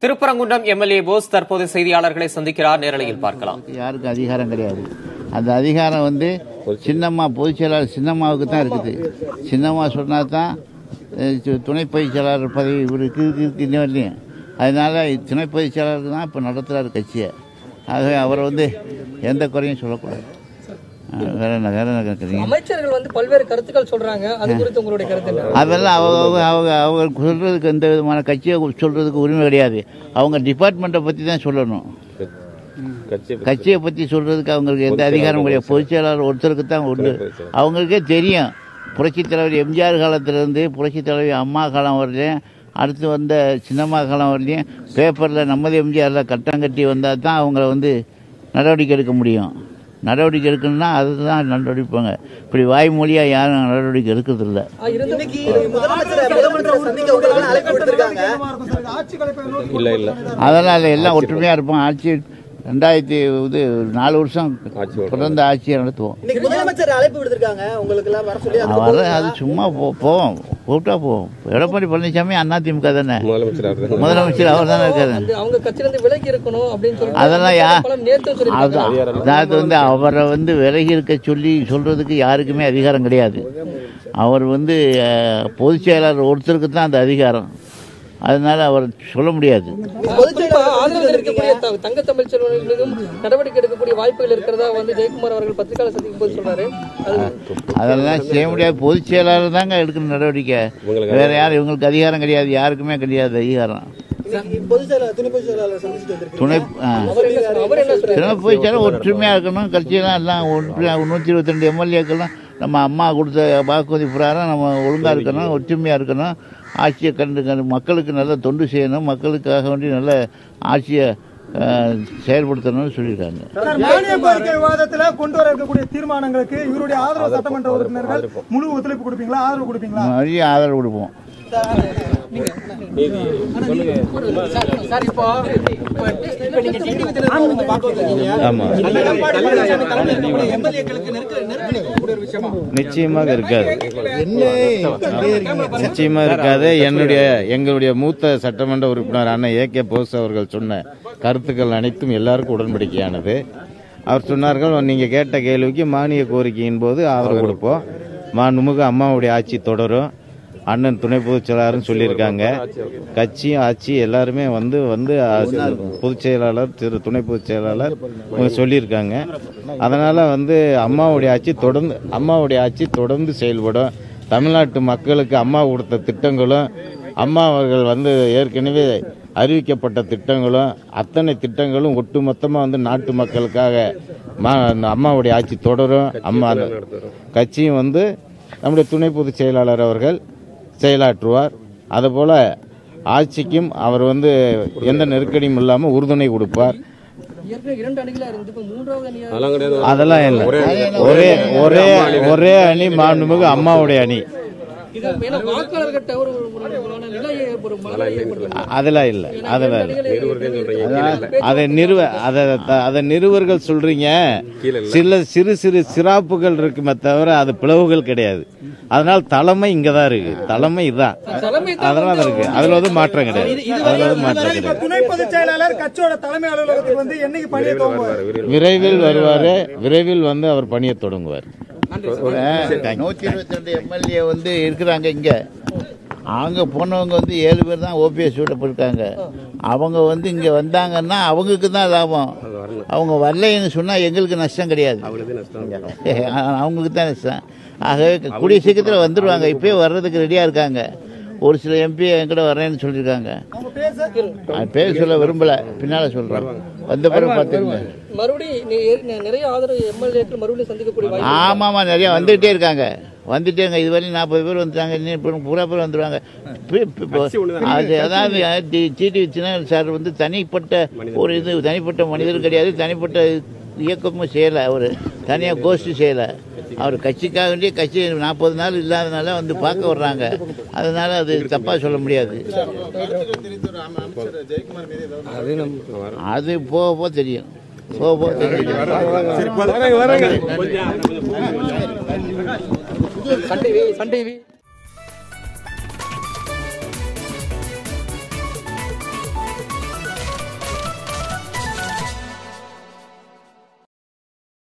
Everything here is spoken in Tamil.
திருப்பரங்குன்றம் எம்எல்ஏ போஸ் தற்போது செய்தியாளர்களை சந்திக்கிறார். நேரலையில் பார்க்கலாம். யாருக்கு அதிகாரம் கிடையாது. அந்த அதிகாரம் சின்னம்மா பொதுச் செயலாளர் சின்னம்மாவுக்கு தான் இருக்குது. சின்னம்மா சொன்னா தான் துணை பொதுச் செயலாளர் பதவி இவருக்கு இன்னும் இல்லையும். அதனால துணை பொதுச் செயலாளருக்கு தான் இப்போ நடத்துகிறார் கட்சியை. ஆகவே அவர் எந்த குறையும் சொல்லக்கூடாது. வேற என்ன அமைச்சர்கள் பல்வேறு கருத்துக்கள் சொல்றாங்க. அது குறித்து உங்களுடைய கருத்து? அதெல்லாம் அவங்க சொல்றதுக்கு எந்த விதமான கட்சியை சொல்றதுக்கு உரிமை கிடையாது. அவங்க டிபார்ட்மெண்ட்டை பற்றி தான் சொல்லணும். கட்சியை பற்றி சொல்றதுக்கு அவங்களுக்கு எந்த அதிகாரம் கிடையாது. பொதுச் செயலாளர் ஒருத்தருக்கு தான் உண்டு. அவங்களுக்கே தெரியும். புரட்சித் தலைவர் எம்ஜிஆர் காலத்திலிருந்து புரட்சித் தலைவர் அம்மா காலம் வரலையும் அடுத்து வந்த சின்னம்மா காலம் வரலையும் பேப்பரில் நமது எம்ஜிஆரில் கட்டம் கட்டி வந்தால் தான் அவங்கள நடவடிக்கை எடுக்க முடியும். நடவடிக்கை எடுக்கணும்னா அதுதான் நடவடிப்பாங்க. இப்படி வாய்மொழியாக யாரும் நடவடிக்கை எடுக்கிறதில்ல. அதெல்லாம் இல்லை, எல்லாம் ஒற்றுமையாக இருப்போம். ஆட்சி 2004 வருஷம் தொடர்ந்து ஆட்சியை நடத்துவோம். அது சும்மா போவோம், கூப்பிட்டா போவோம். எடப்பாடி பழனிசாமி அதிமுக தானே, முதலமைச்சர் அவர் தானே இருக்காரு. அதெல்லாம் அவரை விலகி இருக்க சொல்றதுக்கு யாருக்குமே அதிகாரம் கிடையாது. அவர் பொதுச் செயலாளர் ஒருத்தருக்கு தான் அந்த அதிகாரம். அதனால அவர் சொல்ல முடியாது. தங்க தமிழ்ச்செல்வன் மீதும் நடவடிக்கை எடுக்கக்கூடிய வாய்ப்புகள் இருக்கிறதா ஜெயக்குமார் அவர்கள் பத்திரிகையாளர் சந்திக்கும் போது சொல்றாரு. அதெல்லாம் செய்ய முடியாது. பொதுச் செயலாளர் தாங்க எடுக்கணும் நடவடிக்கை. வேற யாரும் இவங்களுக்கு அதிகாரம் கிடையாது. யாருக்குமே கிடையாது அதிகாரம். துணை பொதுச் செயலாளர் ஒற்றுமையா இருக்கணும். கட்சியெல்லாம் எல்லாம் 122 எம்எல்ஏக்கெல்லாம் நம்ம அம்மா கொடுத்த வாக்குறுதி பிரகாரம் நம்ம ஒழுங்கா இருக்கணும், ஒற்றுமையா இருக்கணும். ஆட்சியை கண்டு மக்களுக்கு நல்ல தொண்டு செய்யணும், மக்களுக்காக வேண்டி நல்ல ஆட்சியை செயல்படுத்தணும்னு சொல்லியிருக்காங்க. விவாதத்தில் கொண்டு வர இருக்கக்கூடிய தீர்மானங்களுக்கு இவருடைய ஆதரவு சட்டமன்ற உறுப்பினர்கள் முழு ஒத்துழைப்பு கொடுப்பீங்களா, ஆதரவு கொடுப்பீங்களா? நிறைய ஆதரவு கொடுப்போம். நிச்சயமாக இருக்காது, நிச்சயமா இருக்காது. எங்களுடைய மூத்த சட்டமன்ற உறுப்பினர் அண்ணன் ஏ.கே. போஸ் அவர்கள் சொன்ன கருத்துக்கள் அனைத்தும் எல்லாருக்கும் உடன்படிக்கையானது. அவர் சொன்னார்கள், நீங்க கேட்ட கேள்விக்கு மானிய கோரிக்கையின் போது ஆதரவு கொடுப்போம், மாண்புமிகு அம்மாவுடைய ஆட்சி தொடரும், அண்ணன் துணை பொதுச் செயலாளர்னு சொல்லியிருக்காங்க. கட்சியும் ஆட்சி எல்லாருமே பொதுச் செயலாளர் துணை பொதுச் செயலாளர் சொல்லியிருக்காங்க. அதனால அம்மாவுடைய ஆட்சி தொடர்ந்து செயல்படும். தமிழ்நாட்டு மக்களுக்கு அம்மா கொடுத்த திட்டங்களும் அம்மா அவர்கள் ஏற்கனவே அறிவிக்கப்பட்ட திட்டங்களும் அத்தனை திட்டங்களும் ஒட்டுமொத்தமாக நாட்டு மக்களுக்காக அம்மாவுடைய ஆட்சி தொடரும். அம்மா கட்சியும் நம்முடைய துணை பொதுச் செயலாளர் அவர்கள் செயலாற்றுவார். அதுபோல ஆட்சிக்கும் அவர் எந்த நெருக்கடியும் இல்லாமல் உறுதுணை கொடுப்பார். அதெல்லாம் இல்லை, ஒரே அணி மாண்புமிகு அம்மாவுடைய அணி. அதெல்லாம் இல்லை, அதை நிறுவர்கள் சொல்றீங்க. சிறு சிறு சிராப்புகள் இருக்குமே தவிர அது பிளவுகள் கிடையாது. அதனால தலைமை இங்கதான் இருக்கு, தலைமை இதுதான். அதனால இருக்கு, அதுல மாற்றம் கிடையாது. துணை பொதுச் செயலாளர் கட்சியோட தலைமை அலுவலகத்துக்கு என்னைக்கு பணியை துவங்குவார்? விரைவில் வருவாரு, விரைவில் அவர் பணியை தொடங்குவார். 122 எம்எல்ஏ இருக்கிறாங்க இங்க. அவங்க போனவங்க 7 பேர் தான் ஓபிஎஸ் விட போயிருக்காங்க. அவங்க இங்க வந்தாங்கன்னா அவங்களுக்கு தான் லாபம். அவங்க வரலைன்னு சொன்னா எங்களுக்கு நஷ்டம் கிடையாது, அவங்களுக்கு தான் நஷ்டம். ஆகவே கூடிய சீக்கிரத்தில் வந்துடுவாங்க. இப்பயே வர்றதுக்கு ரெடியா இருக்காங்க. ஒரு சில எம்பி என்கிட்ட வரேன்னு சொல்லியிருக்காங்க. பேர் சொல்ல விரும்பல, பின்னால சொல்றேன். வந்த பிறகு பார்த்துருங்க. ஆமாமா, நிறைய வந்துகிட்டே இருக்காங்க. இதுவரையும் 40 பேர் வந்துட்டாங்க. இன்னும் பூரா பேர் வந்துடுவாங்க. அதாவது டிடிவி தினகரன் சார் தனிப்பட்ட தனிப்பட்ட மனிதர் கிடையாது, தனிப்பட்ட இயக்கமும் செய்யலை. அவர் தனியாக கோஷ்டி செய்யலை. அவர் கட்சிக்காக வேண்டிய கட்சி 40 நாள் இல்லாதனால பார்க்க வர்றாங்க. அதனால அது தப்பா சொல்ல முடியாது. அது போக தெரியும், போக தெரியும். Sun TV